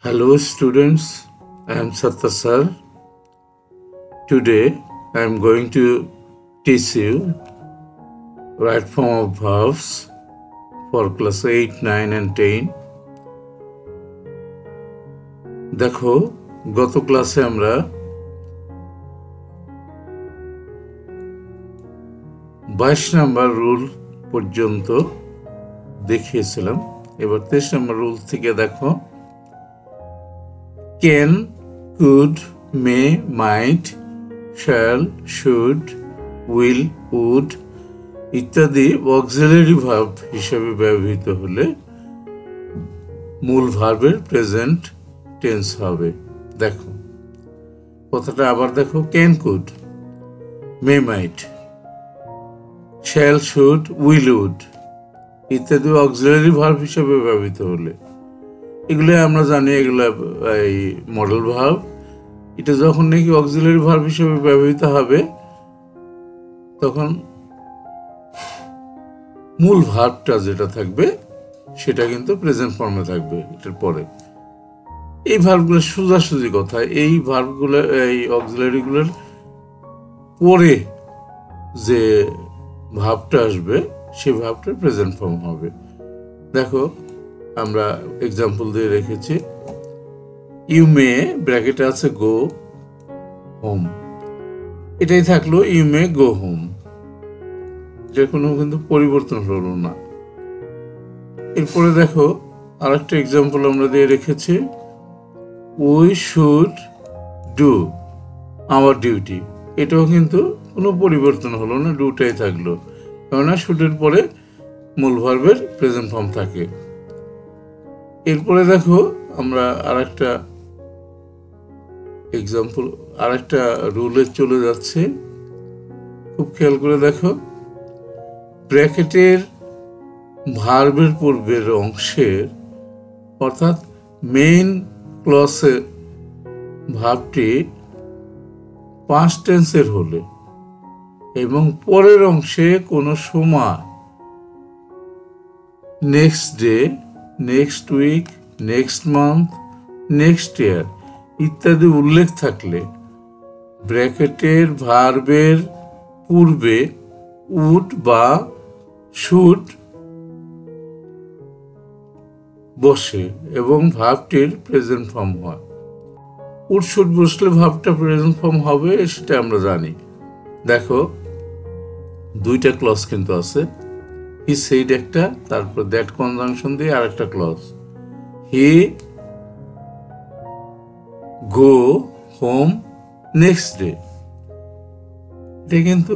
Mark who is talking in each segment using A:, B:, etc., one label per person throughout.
A: Hello students, I am Satta sir. Today I am going to teach you right form of verbs for class 8, 9 and 10. দেখো গত ক্লাসে আমরা 22 নম্বর rule পর্যন্ত দেখিয়েছিলাম। এবার 23 নম্বর রুল থেকে দেখো can, could, may, might, shall, should, will, would ইত্যাদি অক্সিলারি ভার্ব হিসেবে ব্যবহৃত হলে মূল ভার্বের প্রেজেন্ট টেন্স হবে। দেখো কথাটা আবার দেখো, can, could, may, might, shall, should, will, would ইত্যাদি অক্সিলারি ভার্ব হিসেবে ব্যবহৃত হলে, এগুলো আমরা জানি এগুলো এই মডেল ভার্ব। এটা যখন নাকি অক্সিলারি ভার্ব হিসেবে ব্যবহৃত হবে তখন মূল ভার্বটা যেটা থাকবে সেটা কিন্তু প্রেজেন্ট ফর্মে থাকবে এটার পরে। এই ভার্বগুলো সোজাসুজি কথা, এই ভার্বগুলো এই অক্সিলারিগুলোর পরে যে ভার্বটা আসবে সেই ভার্বটার প্রেজেন্ট ফর্ম হবে। দেখো আমরা এক্সাম্পল দিয়ে রেখেছি, ইউ মে ব্র্যাকেটে আছে গো হোম, এটাই থাকলো ইউ মে গো হোম, এটা কোনো কিন্তু পরিবর্তন হলো না। এরপরে দেখো আরেকটা এক্সাম্পল আমরা দিয়ে রেখেছি, we should do our duty, এটাও কিন্তু কোনো পরিবর্তন হলো না, ডুটাই থাকলো, কেননা শুডের পরে মূল ভার্বের প্রেজেন্ট ফর্ম থাকে। এরপরে দেখো আমরা আরেকটা এক্সাম্পল, আরেকটা রুলে চলে যাচ্ছে, খুব খেয়াল করে দেখো, ব্র্যাকেটের ভার্বের পূর্বের অংশের অর্থাৎ মেইন ক্লসে ভার্বটি পাস্ট টেন্সের হলে এবং পরের অংশে কোনো সময় next day, next week, next month, next year ইত্যাদি উল্লেখ থাকলে ব্র্যাকেটের ভার্বের পূর্বে উড বা শুড বসে এবং ভার্বটির প্রেজেন্ট ফর্ম হয়। উড শুড বসলে ভার্বটা প্রেজেন্ট ফর্ম হবে সেটা আমরা জানি। দেখো দুইটা ক্লজ কিন্তু আছে, হি সেইড একটা, তারপর দ্যাট কনজাংশন দিয়ে আরেকটা ক্লজ, হি গো হোম নেক্সট ডে। এটা কিন্তু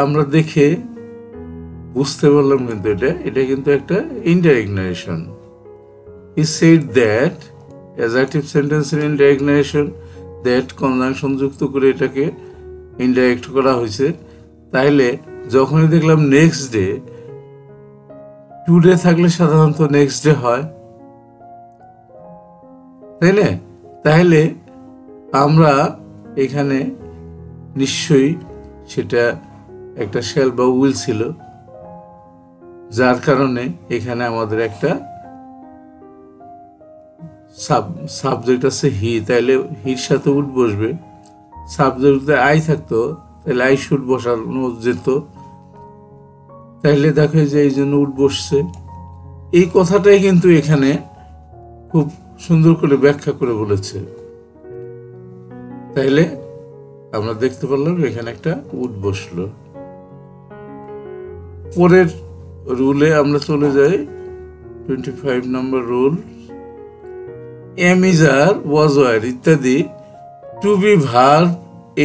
A: আমরা দেখে বুঝতে পারলাম কিন্তু এটা কিন্তু একটা indirect narration. He said that adjective সেন্টেন্সের ইনডাইরেক্ট নারেশন, দ্যাট কনজাংশন যুক্ত করে এটাকে ইনডাইরেক্ট করা হয়েছে। তাহলে যখনই দেখলাম নেক্সট ডে, টুডে থাকলে সাধারণত নেক্সট ডে হয়, তাই না? তাহলে আমরা এখানে নিশ্চয়ই সেটা একটা শ্যাল বা উইল ছিল, যার কারণে এখানে আমাদের একটা সাবজেক্ট আছে হি, তাইলে হির সাথে উড বসবে। সাবজেক্টে আই থাকতো তাহলে আই শুড বসানো যেত, তাইলে দেখো যে এই জন্য উড বসছে। এই কথাটাই কিন্তু এখানে খুব সুন্দর করে ব্যাখ্যা করে বলেছে। তাইলে আমরা দেখতে পারলাম এখানে একটা উড বসলো। পরের রুলে আমরা চলে যাই, 25 number rule, am is are, was were ইত্যাদি টু বি ভার্ব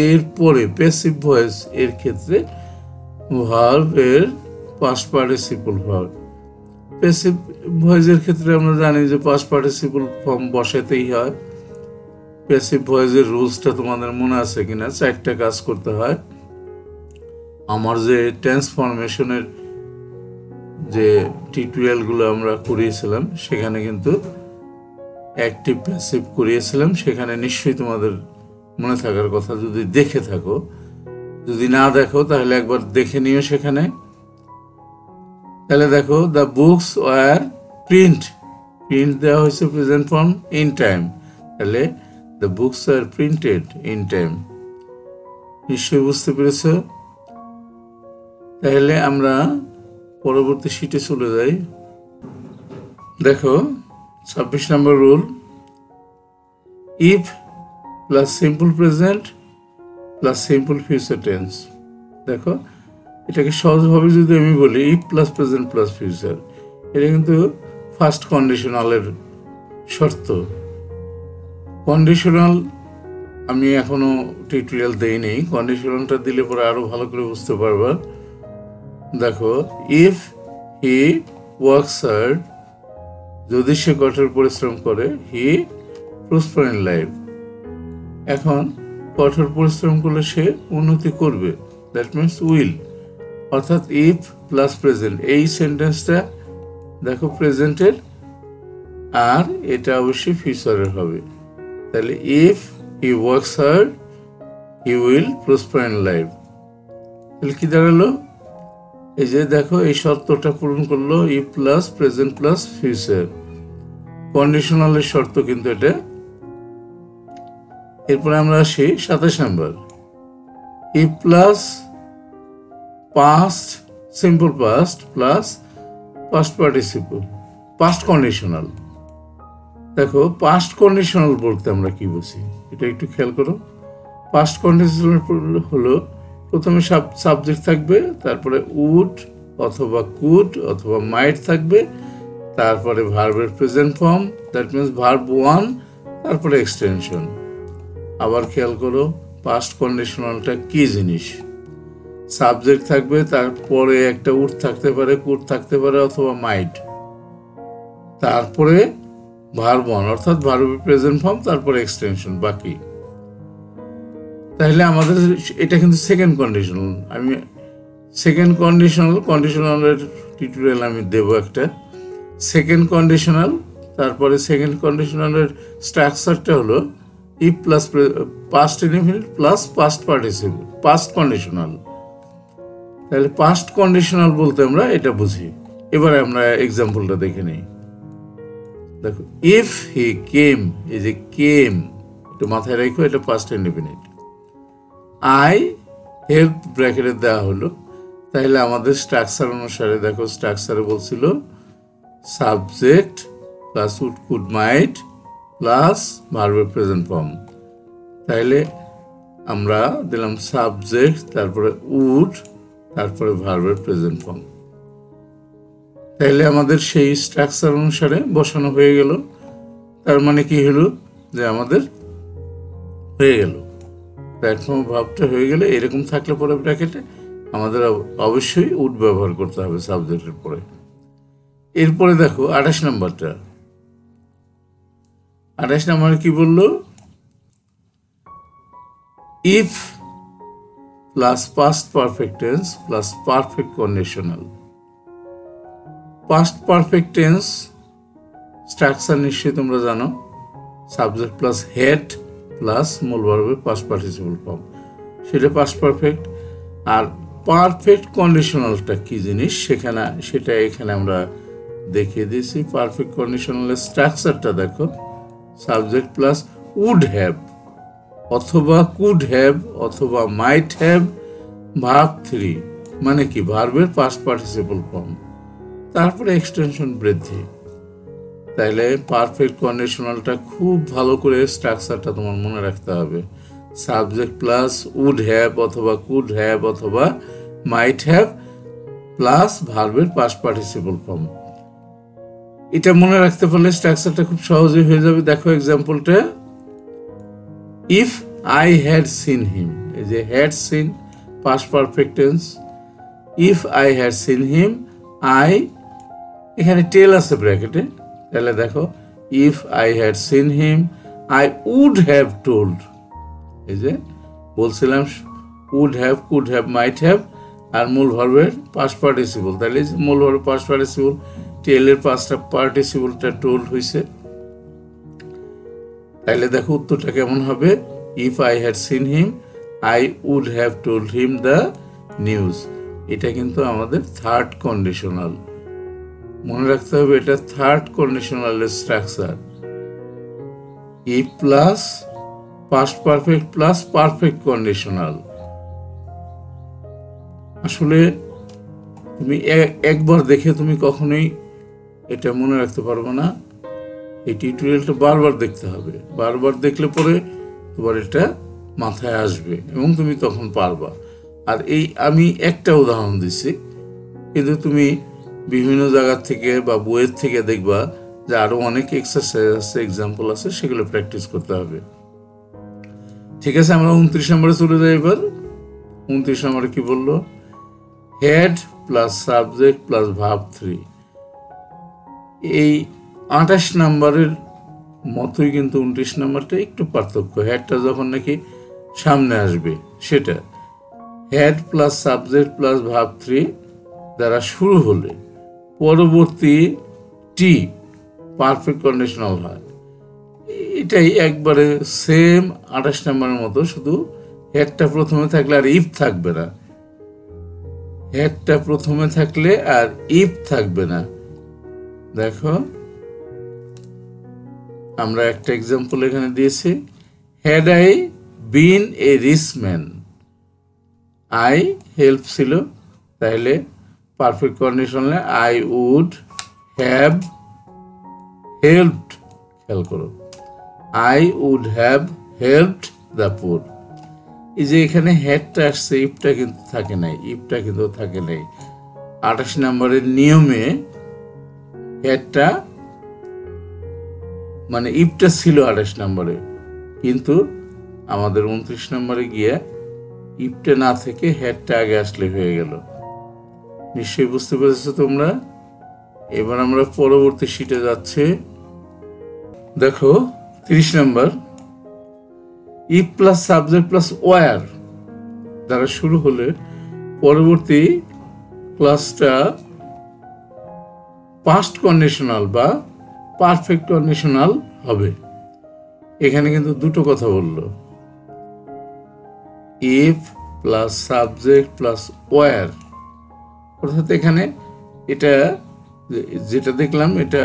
A: এর পরে প্যাসিভ ভয়েস এর ক্ষেত্রে ভার্ব এর পাস্ট পার্টিসিপল ভার্ব। প্যাসিভ ভয়েসের ক্ষেত্রে আমরা জানি যে পাস্ট পার্টিসিপল ফর্ম বসাতেই হয়। প্যাসিভ ভয়েসের রুলসটা তোমাদের মনে আছে কিনা? 4টা কাজ করতে হয়। আমার যে ট্রান্সফরমেশনের যে টিউটোরিয়ালগুলো আমরা করিয়েছিলাম সেখানে কিন্তু অ্যাক্টিভ প্যাসিভ করিয়েছিলাম, সেখানে নিশ্চয়ই তোমাদের মনে থাকার কথা যদি দেখে থাকো। যদি না দেখো তাহলে একবার দেখে নিও সেখানে। তাহলে দেখো, the books were print print দেওয়া হয়েছে প্রেজেন্ট ফর্ম ইন টাইম, তাহলে the books are printed in time. নিশ্চয়ই বুঝতে পেরেছ? তাহলে আমরা পরবর্তী শিটে চলে যাই। দেখো 26 number rule, if plus simple present plus simple future tense. দেখো এটাকে সহজভাবে যদি আমি বলি if plus present plus future, এটা কিন্তু ফার্স্ট কন্ডিশনালের শর্ত। কন্ডিশনাল আমি এখনো টিউটোরিয়াল দেইনি, কন্ডিশনালটা দিলে পরে আরো ভালো করে বুঝতে পারবা। দেখো ইফ হি ওয়ার্কস হার্ড, যদি সে কঠোর পরিশ্রম করে, হি প্রসপার ইন লাইফ। এখন কঠোর পরিশ্রম করলে সে উন্নতি করবে, দ্যাট মিনস উইল। অর্থাৎ ইফ প্লাস প্রেজেন্ট, এই সেন্টেন্সটা দেখো প্রেজেন্টের, আর এটা অবশ্যই ফিউচারের হবে। তাহলে if he works hard he will prosper in life. তাহলে কি দাঁড়ালো? এই যে দেখো এই শর্তটা পূরণ করলো, if plus present plus future, কন্ডিশনালের শর্ত কিন্তু এটা। এরপরে আমরা আসি 27 number, if plus past simple past plus past participle past conditional. দেখো পাস্ট কন্ডিশনাল বলতে আমরা কি বুঝি এটা একটু খেয়াল করো। পাস্ট কন্ডিশনাল হলো প্রথমে সাবজেক্ট থাকবে, তারপরে উড অথবা কুড অথবা মাইট থাকবে, তারপরে ভার্বের present form, that means verb 1, তারপরে এক্সটেনশন। আবার খেয়াল করো পাস্ট কন্ডিশনালটা কি জিনিস। সাবজেক্ট থাকবে, তারপরে একটা উড থাকতে পারে, কুড থাকতে পারে অথবা মাইট, তারপরে ভার্ব 1 অর্থাৎ ভার্বের প্রেজেন্ট ফর্ম, তারপরে এক্সটেনশন বাকি। তাহলে আমাদের এটা কিন্তু সেকেন্ড কন্ডিশনাল। আমি সেকেন্ড কন্ডিশনালের টিউটোরিয়াল আমি দেব একটা। সেকেন্ড কন্ডিশনাল, তারপরে সেকেন্ড কন্ডিশনালের স্ট্রাকচারটা হলো if plus past indefinite plus past participle past conditional. তাহলে পাস্ট কন্ডিশনাল বলতে আমরা এটা বুঝি। এবারে আমরা এক্সাম্পলটা দেখে নিই। দেখো ইফ হি কেম, এই যে কেম একটু মাথায় রাখো, এটা পাস্ট ইনডিফিনিট। আই হেল্প ব্র্যাকেটে দেওয়া হলো, তাহলে আমাদের স্ট্রাকচার অনুসারে দেখো স্ট্রাকচারে বলছিল subject plus would could might plus ভার্বের প্রেজেন্ট ফর্ম। তাহলে আমরা দিলাম সাবজেক্ট, তারপরে উড, তারপরে ভার্বের প্রেজেন্ট ফর্ম। তাহলে আমাদের সেই স্ট্রাকচার অনুসারে বসানো হয়ে গেল। তার মানে কি হলো যে আমাদের হয়ে গেল প্ল্যাটফর্ম ভাবটা হয়ে গেলে, এরকম থাকলে পরে ব্র্যাকেটে আমাদের অবশ্যই উড ব্যবহার করতে হবে সাবজেক্টের পরে। এরপরে দেখো 28 নম্বরটা। 28 নম্বরে কি বললো? If plus past perfect tense plus perfect conditional. Past perfect tense structure নিশ্চয়ই তোমরা জানো, সাবজেক্ট প্লাস হেড প্লাস মূল ভার্বের পাস্ট পার্টিসিপল ফর্ম, সেটা পাস্ট পারফেক্ট। আর পারফেক্ট কন্ডিশনালটা কি জিনিস সেটা এখানে আমরা দেখিয়ে দিয়েছি। পারফেক্ট কন্ডিশনালের স্ট্রাকচারটা দেখো, সাবজেক্ট প্লাস উড হ্যাভ অথবা কুড হ্যাভ অথবা মাইট হ্যাভ, ভার্ব 3 মানে কি ভার্বের পাস্ট পার্টিসিপল ফর্ম, তারপরে এক্সটেনশন বৃদ্ধি। তাইলে পারফেক্ট কন্ডিশনালটা খুব ভালো করে স্ট্রাকচারটা তোমার মনে রাখতে হবে। সাবজেক্ট প্লাস উড হ্যাভ অথবা কুড হ্যাভ অথবা মাইট হ্যাভ প্লাস ভার্বের পাস্ট পার্টিসিপল ফর্ম। এটা মনে রাখতে পারলে স্ট্রাকচারটা খুব সহজেই হয়ে যাবে। দেখো এক্সাম্পলটা, if I had seen him, এই যে had seen past perfect tense. If I had seen him, I এখানে টেল আছে ব্র্যাকেটে, তাহলে দেখো if I had seen him I would have told, এই যে বলছিলাম would have could have might have আর মূল ভার্বের পাস্ট পার্টিসিপল, তাহলে মূল ভার্বের পাস্ট পার্টিসিপল টেলের পাঁচটা পার্টিসিপলটা টোল্ড হয়েছে। তাহলে দেখো উত্তরটা কেমন হবে, if I had seen him I would have told him the news. এটা কিন্তু আমাদের থার্ড কন্ডিশনাল। মনে রাখতে হবে এটা থার্ড কন্ডিশনালের structure. If plus past perfect plus perfect conditional. আসলে তুমি একবার দেখে তুমি কখনোই এটা মনে রাখতে পারবে না। এই টিউটোরিয়ালটা বারবার দেখতে হবে, বারবার দেখলে পরে তোমার এটা মাথায় আসবে এবং তুমি তখন পারবা। আর এই আমি একটা উদাহরণ দিছি, কিন্তু তুমি বিভিন্ন জায়গা থেকে বা বইয়ের থেকে দেখবা যে আরো অনেক এক্সারসাইজ আছে, এক্সাম্পল আছে, সেগুলো প্র্যাকটিস করতে হবে। ঠিক আছে, আমরা 29 নম্বরে চলে যাই এবার। 29 নম্বরে কি বললো? Had plus subject plus verb 3। এই 28 নম্বরের মতোই কিন্তু 29 নম্বরটা একটু পার্থক্য। হেডটা যখন নাকি সামনে আসবে সেটা had plus subject plus verb 3 দ্বারা শুরু হলে পরবর্তী টি পারফেক্ট কন্ডিশনাল হয়। এটাই একবারে সেম 28 নম্বরের মতো, শুধু হেডটা প্রথমে থাকলে আর ইফ থাকবে না। হেডটা প্রথমে থাকলে আর ইফ থাকবে না। দেখো আমরা একটা এক্সাম্পল এখানে দিয়েছি, had I been a rich man. I help ছিল, তাহলে পারফেক্ট কন্ডিশনে আই উড হ্যাভ হেল্পড। খেয়াল করো, I would have helped the poor. এই যে এখানে হেডটা আসছে, ইফটা কিন্তু থাকে নাই, ইফটা কিন্তু থাকে নাই। 28 নম্বরের নিয়মে হেডটা মানে ইফটা ছিল 28 নম্বরে, কিন্তু আমাদের 29 নম্বরে গিয়ে ইফটা না থেকে হেডটা আগে আসলে হয়ে গেল। নিশ্চয়ই বুঝতে পেরেছো তোমরা। এবার আমরা পরবর্তী শিটে যাচ্ছি। দেখো 30 নম্বর, if plus subject plus were দ্বারা শুরু হলে পরবর্তী ক্লাসটা পাস্ট কন্ডিশনাল বা পারফেক্ট কন্ডিশনাল হবে। এখানে কিন্তু দুটো কথা বললো, if plus subject plus were. অর্থাৎ এখানে এটা যেটা দেখলাম এটা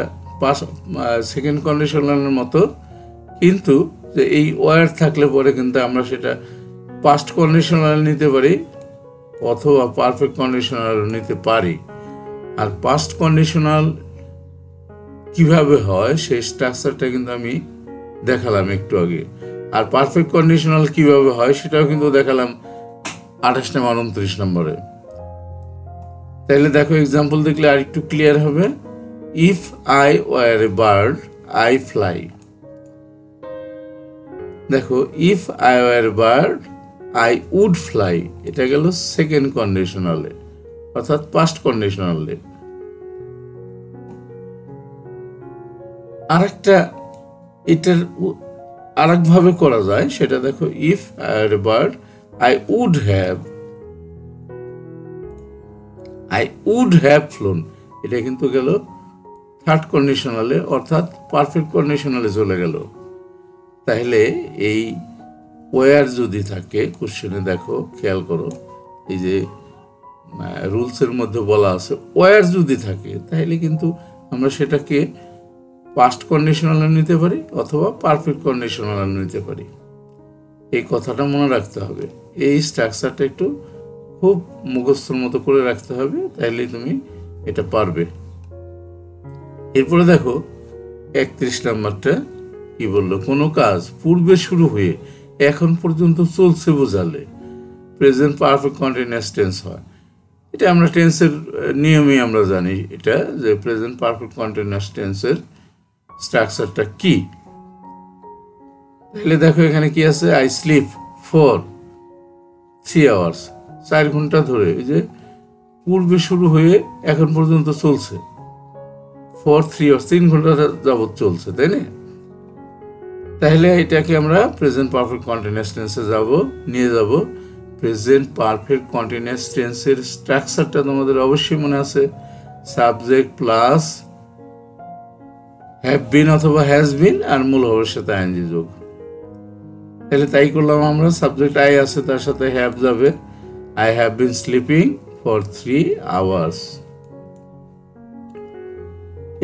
A: সেকেন্ড কন্ডিশনালের মতো, কিন্তু যে এই ওয়ার থাকলে পরে কিন্তু আমরা সেটা পাস্ট কন্ডিশনাল নিতে পারি অথবা পারফেক্ট কন্ডিশনাল নিতে পারি। আর পাস্ট কন্ডিশনাল কিভাবে হয় সেই স্ট্রাকচারটা কিন্তু আমি দেখালাম একটু আগে, আর পারফেক্ট কন্ডিশনাল কিভাবে হয় সেটাও কিন্তু দেখালাম 28 নম্বর 29 নম্বরে। তাহলে দেখো এক্সাম্পল দেখলে আর একটু ক্লিয়ার হবে। If I were a bird I fly. দেখো if I were a bird I would fly, এটা গেল সেকেন্ড কন্ডিশনালে অর্থাৎ পাস্ট কন্ডিশনালে। আরেকটা এটার আরেকভাবে করা যায়, সেটা দেখো if I were a bird I would have flown. এটা কিন্তু গেল থার্ড কন্ডিশনালে অর্থাৎ পারফেক্ট কন্ডিশনালে চলে গেল। তাহলে এই ওয়ার যদি থাকে কোশ্চেনে, দেখো খেয়াল করো, এই যে রুলসের মধ্যে বলা আছে ওয়ার যদি থাকে তাহলে কিন্তু আমরা সেটাকে পাস্ট কন্ডিশনালে নিতে পারি অথবা পারফেক্ট কন্ডিশনালে নিতে পারি। এই কথাটা মনে রাখতে হবে। এই স্ট্রাকচারটা একটু খুব মুখস্থর মতো করে রাখতে হবে, তাহলেই তুমি এটা পারবে। এরপরে দেখো 31 নম্বরটা কি বললো, কোনো কাজ পূর্বে শুরু হয়ে এখন পর্যন্ত চলছে বোঝালে প্রেজেন্ট পারফেক্ট কন্টিনিউয়াস টেন্স হয়। এটা আমরা টেন্সের নিয়মে আমরা জানি এটা, যে প্রেজেন্ট পারফেক্ট কন্টিনিউয়াস টেন্সের স্ট্রাকচারটা কি। তাহলে দেখো এখানে কি আছে, আই স্লিপ ফর 3 hours, 4 ঘন্টা ধরে। এই যে পূর্বে শুরু হয়ে এখন পর্যন্ত চলছে, ফর 3 hours 3 ঘন্টা যাবত চলছে, তাই না? তাহলে এটাকে আমরা প্রেজেন্ট পারফেক্ট কন্টিনিউয়াস টেন্সে নিয়ে যাব। প্রেজেন্ট পারফেক্ট কন্টিনিউয়াস টেন্সের স্ট্রাকচারটা তোমাদের অবশ্যই মনে আছে, সাবজেক্ট প্লাস হ্যাভ বিন অথবা হ্যাজ বিন আর মূল ভাবের সাথে আইএনজি যোগ। তাহলে তাই করলাম আমরা, সাবজেক্ট আই আছে তার সাথে হ্যাভ যাবে, I have been sleeping for 3 hours।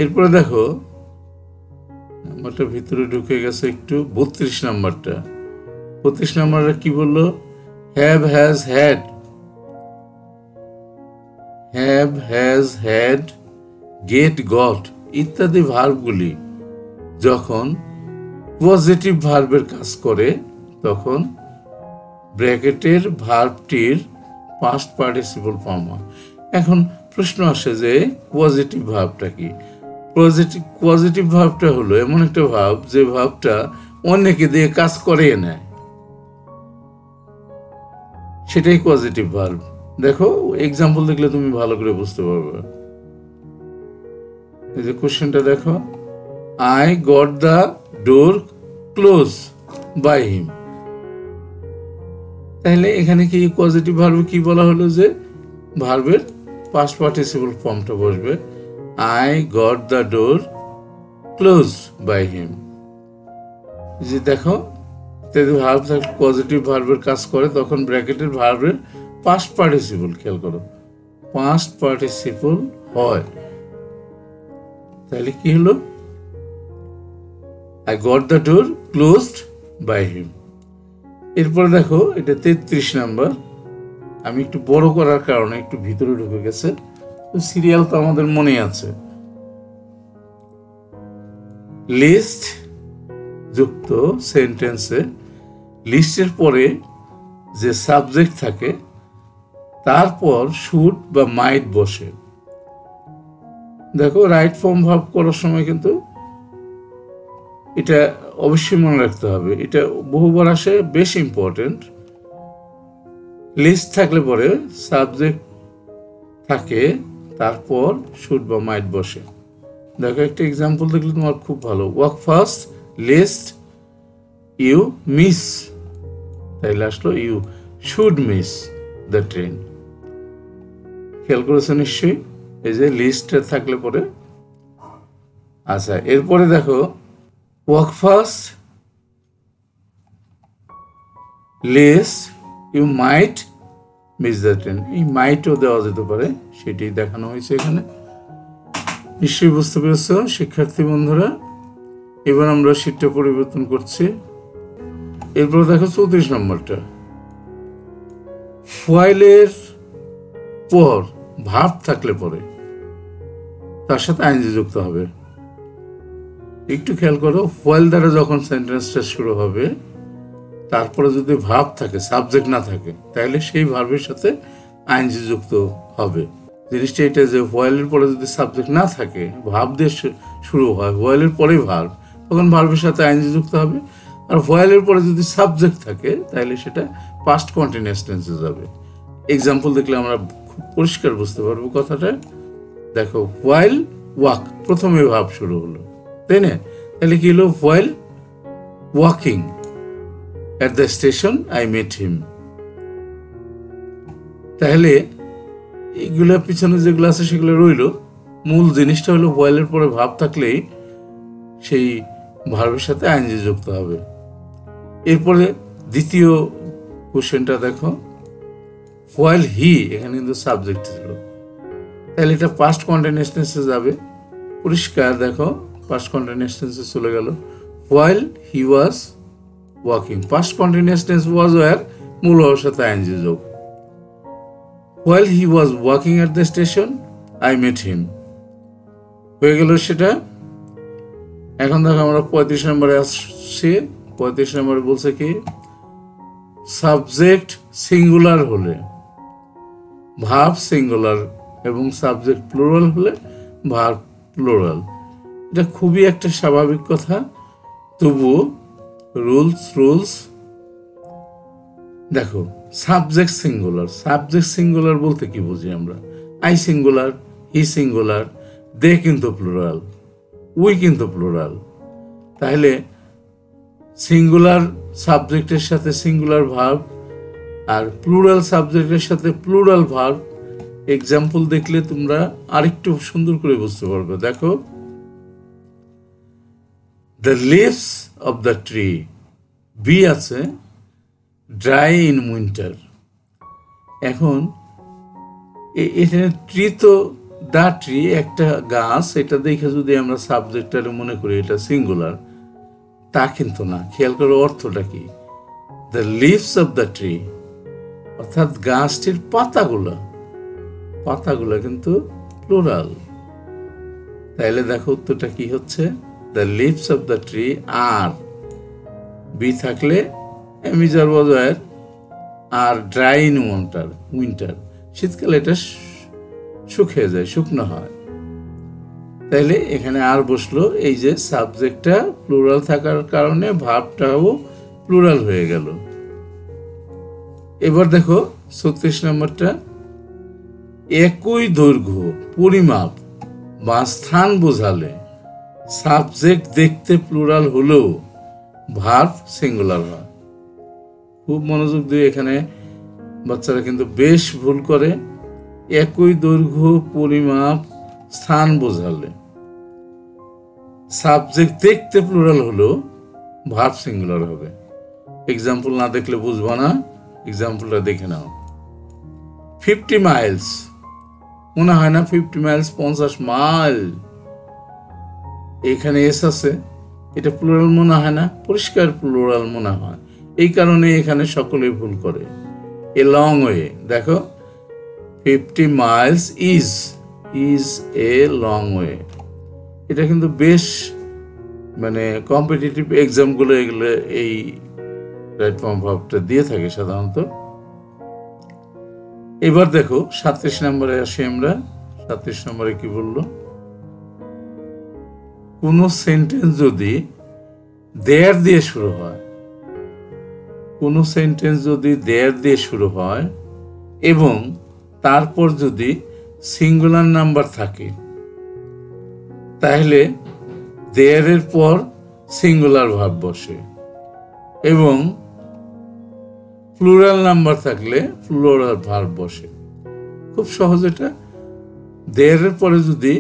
A: এরপরে দেখো নাম্বারটা ভিতরে ঢুকে গেছে একটু, 32 নাম্বারটা। 32 নাম্বারটা কি বললো? Have, has, had, have, has, had, get, got ইত্যাদি ভার্বগুলি যখন পজিটিভ ভার্বের কাজ করে তখন ব্র্যাকেটের ভার্বটির পাস্ট পার্টিসিপল ফর্ম হয়। এখন প্রশ্ন আসে যে পজিটিভ ভার্বটা কি? পজিটিভ ভার্বটা হলো এমন একটা ভার্ব যে ভার্বটা অন্যকে দিয়ে কাজ করিয়ে নেয়, সেটাই পজিটিভ ভার্ব। দেখো এক্সাম্পল দেখলে তুমি ভালো করে বুঝতে পারবে। এই যে কোশ্চেনটা দেখো, I got the door close by him. তাহলে এখানে কি পজিটিভ ভার্ব কি বলা হলো? যে ভার্বের পাস্ট পার্টিসিপল ফর্মটা বসবে, I got the door close by him. যে দেখো ভার্ব পজিটিভ ভার্বের কাজ করে তখন ব্র্যাকেটের ভার্বের পাস্ট পার্টিসিপল, খেয়াল করো, পাস্ট পার্টিসিপল হয়। তাহলে কি হলো? I got the door closed by him. এরপরে দেখো এটা 33 নাম্বার। আমি একটু বড় করার কারণে একটু ভিতরে ঢুকে গেছে, তো সিরিয়াল তো আমাদের মনে আছে। লিস্ট যুক্ত সেন্টেন্সে লিস্টের পরে যে সাবজেক্ট থাকে তারপর শুড বা মাইট বসে। দেখো রাইট ফর্ম ভার্ব করার সময় কিন্তু এটা অবশ্যই মনে রাখতে হবে, এটা বহুবার আসে, বেশ ইম্পর্টেন্ট। লিস্ট থাকলে পরে সাবজেক্ট থাকে, তারপর শুড বা মাইট বসে। দেখো একটা এক্সাম্পল দেখলে তোমার খুব ভালো, walk fast lest you miss, তাইলে আসলো you should miss the train. খেয়াল করেছো নিশ্চয়ই, এই যে লিস্টে থাকলে পরে। আচ্ছা এরপরে দেখো walk fast lest you might miss the train, এই মাইটও দেওয়া যেতে পারে, সেটি দেখানো হয়েছে এখানে। নিশ্চয়ই বুঝতে পেরেছ শিক্ষার্থী বন্ধুরা। এবার আমরা শীটটা পরিবর্তন করছি। এরপর দেখো 34 নম্বরটা, হোয়াইলের পর ভার্ব থাকলে পরে তার সাথে আইএনজি যুক্ত হবে। একটু খেয়াল করো, হোয়াইল দ্বারা যখন সেন্টেন্সটা শুরু হবে তারপরে যদি ভার্ব থাকে, সাবজেক্ট না থাকে, তাহলে সেই ভার্বের সাথে আইএনজি যুক্ত হবে। জিনিসটা এটা যে হোয়াইলের পরে যদি সাবজেক্ট না থাকে, ভার্ব দিয়ে শুরু হয়, হোয়াইলের পরেই ভার্ব, তখন ভার্বের সাথে আইএনজি যুক্ত হবে। আর হোয়াইলের পরে যদি সাবজেক্ট থাকে তাহলে সেটা পাস্ট কন্টিনিউয়াস টেন্সে যাবে। এক্সাম্পল দেখলে আমরা খুব পরিষ্কার বুঝতে পারবো কথাটা। দেখো হোয়াইল ওয়াক, প্রথমে ভার্ব শুরু হলো, তাই না? তাহলে কি হলো? While walking at the station I met him। তাহলে এইগুলো পিছনে যেগুলো আছে সেগুলো রইল, মূল জিনিসটা হলো হোয়াইলের পরে ভার্ব থাকলেই সেই ভার্বের সাথে আইএনজি যুক্ত হবে। এরপরে দ্বিতীয় কোশ্চেনটা দেখো, হোয়াইল হি, এখানে কিন্তু সাবজেক্ট ছিল, তাহলে এটা পাস্ট কন্টিনিউয়াস টেন্সে যাবে। পরিষ্কার দেখো, পাস্ট কন্টিনিউয়াস টেন্সে চলে গেল। While he was walking, past continuous tense was were, মূল ভার্বের সাথে আইএনজি যোগ। While he was walking at the station I met him, হয়ে গেল সেটা। এখন দেখো আমরা 35 নম্বরে আসছি। 35 নম্বরে বলছে কি, সাবজেক্ট সিঙ্গুলার হলে ভার্ব সিঙ্গুলার এবং সাবজেক্ট প্লুরাল হলে ভার্ব প্লুরাল। এটা খুবই একটা স্বাভাবিক কথা, তবুও রুলস। দেখো সাবজেক্ট সিঙ্গুলার বলতে কি বুঝি আমরা? আই সিঙ্গুলার, হি সিঙ্গুলার, দে কিন্তু প্লুরাল, উই কিন্তু প্লুরাল। তাহলে সিঙ্গুলার সাবজেক্টের সাথে সিঙ্গুলার ভার্ব আর প্লুরাল সাবজেক্টের সাথে প্লুরাল ভার্ব। এক্সাম্পল দেখলে তোমরা আরেকটু সুন্দর করে বুঝতে পারবে। দেখো, the leaves of the tree, be আছে, ড্রাই ইন উইন্টার। এখন এখানে ট্রি তো দ্য ট্রি একটা গাছ, এটা দেখে যদি আমরা সাবজেক্টটা মনে করি এটা সিঙ্গুলার, তা কিন্তু না। খেয়াল করে অর্থটা কি, the leaves of the tree, অর্থাৎ গাছটির পাতাগুলো কিন্তু প্লুরাল। তাইলে দেখো উত্তরটা কি হচ্ছে, the leaves of the tree আর, বি থাকলে এমিজার বজায়ের, আর ড্রাই ইন উইন্টার, শীতকালে এটা শুকিয়ে যায়, শুকনো হয়। তাইলে এখানে আর বসলো, এই যে সাবজেক্টটা প্লুরাল থাকার কারণে ভার্বটাও প্লুরাল হয়ে গেল। এবার দেখো 36 নম্বরটা, একই দৈর্ঘ্য, পরিমাপ বা স্থান বোঝালে সাবজেক্ট দেখতে প্লুরাল হলেও ভার্ব সিঙ্গুলার হয়। খুব মনোযোগ দিয়ে, এখানে বাচ্চারা কিন্তু বেশ ভুল করে। একই দৈর্ঘ্য, পরিমাপ, স্থান বোঝালে সাবজেক্ট দেখতে প্লুরাল হলেও ভার্ব সিঙ্গুলার হবে। এক্সাম্পল না দেখলে বুঝবো না, এক্সাম্পলটা দেখে নাও। 50 মাইলস, মনে হয় না 50 মাইলস 50 মাইল, এখানে এস আছে, এটা প্লুরাল মনে হয় না, পরিষ্কার প্লুরাল মনে হয়। এই কারণে এখানে সকলে ভুল করে। এ লং ওয়ে, দেখো 50 Miles is a long way. এটা কিন্তু বেশ মানে কম্পিটিটিভ এক্সামগুলো এগুলো এই রাইট ফর্ম ভার্বটা দিয়ে থাকে সাধারণত। এবার দেখো 37 নম্বরে আসি আমরা। 37 নম্বরে কি বললো, কোন সেন্টেন্স যদি দেয়ার দিয়ে শুরু হয়, কোন সেন্টেন্স যদি দেয়ার দিয়ে শুরু হয় এবং তারপর যদি সিঙ্গুলার নাম্বার থাকে, তাহলে দেয়ারের পর সিঙ্গুলার ভার্ব বসে, এবং প্লুরাল নাম্বার থাকলে প্লুরাল ভার্ব বসে। খুব সহজ এটা। দেয়ারের পরে যদি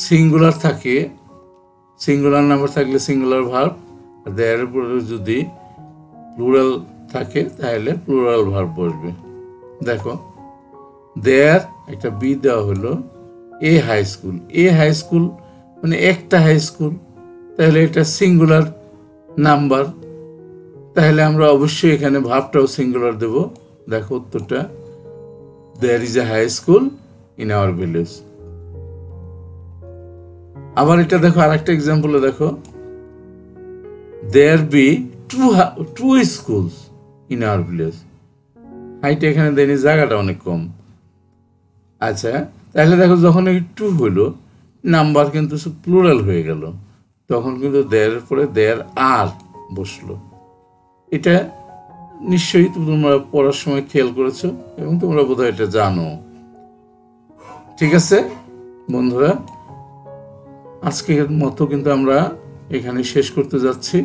A: সিঙ্গুলার থাকে, সিঙ্গুলার নাম্বার থাকলে সিঙ্গুলার ভার্ব, আর দেয়ারের পরে যদি প্লুরাল থাকে তাহলে প্লুরাল ভার্ব বসবে। দেখো দেয়ার একটা বি দেওয়া হলো, এ হাই স্কুল, এ হাই স্কুল মানে একটা হাই স্কুল, তাহলে এটা সিঙ্গুলার নাম্বার, তাহলে আমরা অবশ্যই এখানে ভার্বটাও সিঙ্গুলার দেব। দেখো উত্তরটা, there is a high school in our village. আবার এটা দেখো আরেকটা এক্সাম্পলে দেখো, there be two schools in our village. হাইটা এখানে দেয়নি, জায়গাটা অনেক কম। আচ্ছা, তাহলে দেখো যখন এই টু হইল, নাম্বার কিন্তু প্লুরাল হয়ে গেল, তখন কিন্তু দেয়ারের পরে দেয়ার আর বসলো। এটা নিশ্চয়ই তোমরা পড়ার সময় খেয়াল করেছো এবং তোমরা বোধহয় এটা জানো। ঠিক আছে বন্ধুরা, আজকের মতো কিন্তু আমরা এখানে শেষ করতে যাচ্ছি।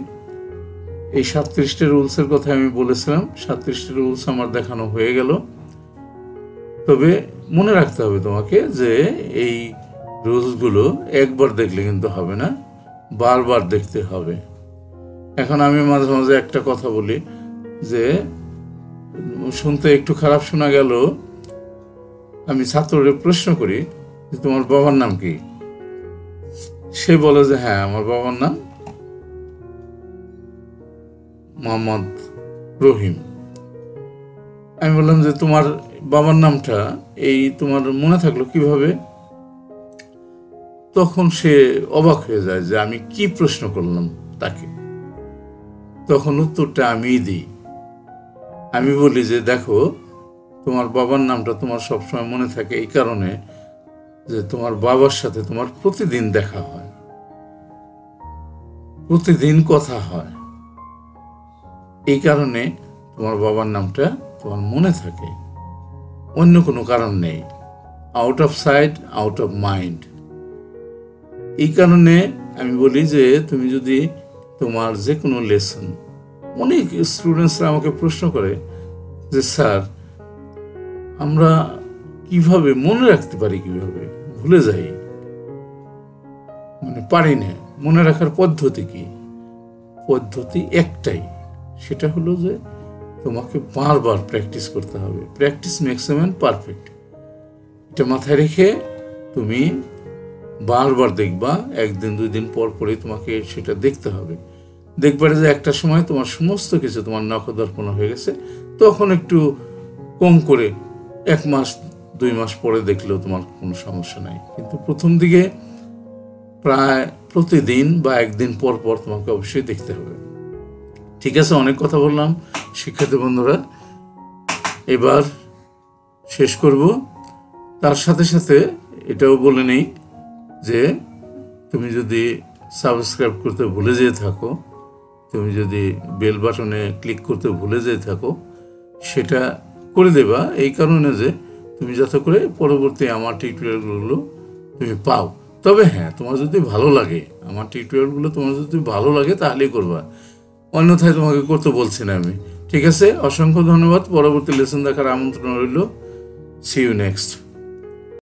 A: এই 37টা রুলসের কথা আমি বলেছিলাম, 37টা রুলস আমার দেখানো হয়ে গেল। তবে মনে রাখতে হবে তোমাকে যে এই রুলসগুলো একবার দেখলে কিন্তু হবে না, বারবার দেখতে হবে। এখন আমি মাঝে মাঝে একটা কথা বলি যে শুনতে একটু খারাপ শোনা গেল, আমি ছাত্রদের প্রশ্ন করি যে তোমার বাবার নাম কি? সে বলে যে হ্যাঁ আমার বাবার নাম মোহাম্মদ রহিম। আমি বললাম যে তোমার বাবার নামটা এই তোমার মনে থাকলো কিভাবে? তখন সে অবাক হয়ে যায় যে আমি কি প্রশ্ন করলাম তাকে। তখন উত্তরটা আমি দিই, আমি বলি যে দেখো তোমার বাবার নামটা তোমার সবসময় মনে থাকে এই কারণে যে তোমার বাবার সাথে তোমার প্রতিদিন দেখা হয়, প্রতিদিন কথা হয়, এই কারণে তোমার বাবার নামটা তোমার মনে থাকে, অন্য কোনো কারণ নেই। Out of sight out of mind. এই কারণে আমি বলি যে তুমি যদি তোমার যে কোনো লেসন, অনেক স্টুডেন্টসরা আমাকে প্রশ্ন করে যে স্যার আমরা কিভাবে মনে রাখতে পারি, কিভাবে ভুলে যাই, মানে পারি না, মনে রাখার পদ্ধতি কি? পদ্ধতি একটাই, সেটা হলো যে তোমাকে বারবার প্র্যাকটিস করতে হবে। Practice makes a man perfect. এটা মাথায় রেখে তুমি বারবার দেখবা, একদিন 2 দিন পর পরই তোমাকে সেটা দেখতে হবে। দেখবারে যে একটা সময় তোমার সমস্ত কিছু তোমার নখদর্পণে হয়ে গেছে, তখন একটু কম করে 1 মাস 2 মাস পরে দেখলেও তোমার কোনো সমস্যা নাই। কিন্তু প্রথম দিকে প্রায় প্রতিদিন বা একদিন পর পর তোমাকে অবশ্যই দেখতে হবে। ঠিক আছে, অনেক কথা বললাম শিক্ষার্থী বন্ধুরা, এবার শেষ করব। তার সাথে সাথে এটাও বলে নেই যে তুমি যদি সাবস্ক্রাইব করতে ভুলে যেয়ে থাকো, তুমি যদি বেল বাটনে ক্লিক করতে ভুলে যেয়ে থাকো, সেটা করে দেবা, এই কারণে যে তুমি যাতে করে পরবর্তী আমার টিউটোরিয়ালগুলো তুমি পাও। তবে হ্যাঁ, তোমার যদি ভালো লাগে, আমার টিউটোরিয়ালগুলো তোমার যদি ভালো লাগে তাহলেই করবা, অন্যথায় তোমাকে করতে বলছি না আমি। ঠিক আছে, অসংখ্য ধন্যবাদ। পরবর্তী লেসন দেখার আমন্ত্রণ রইল। See you next.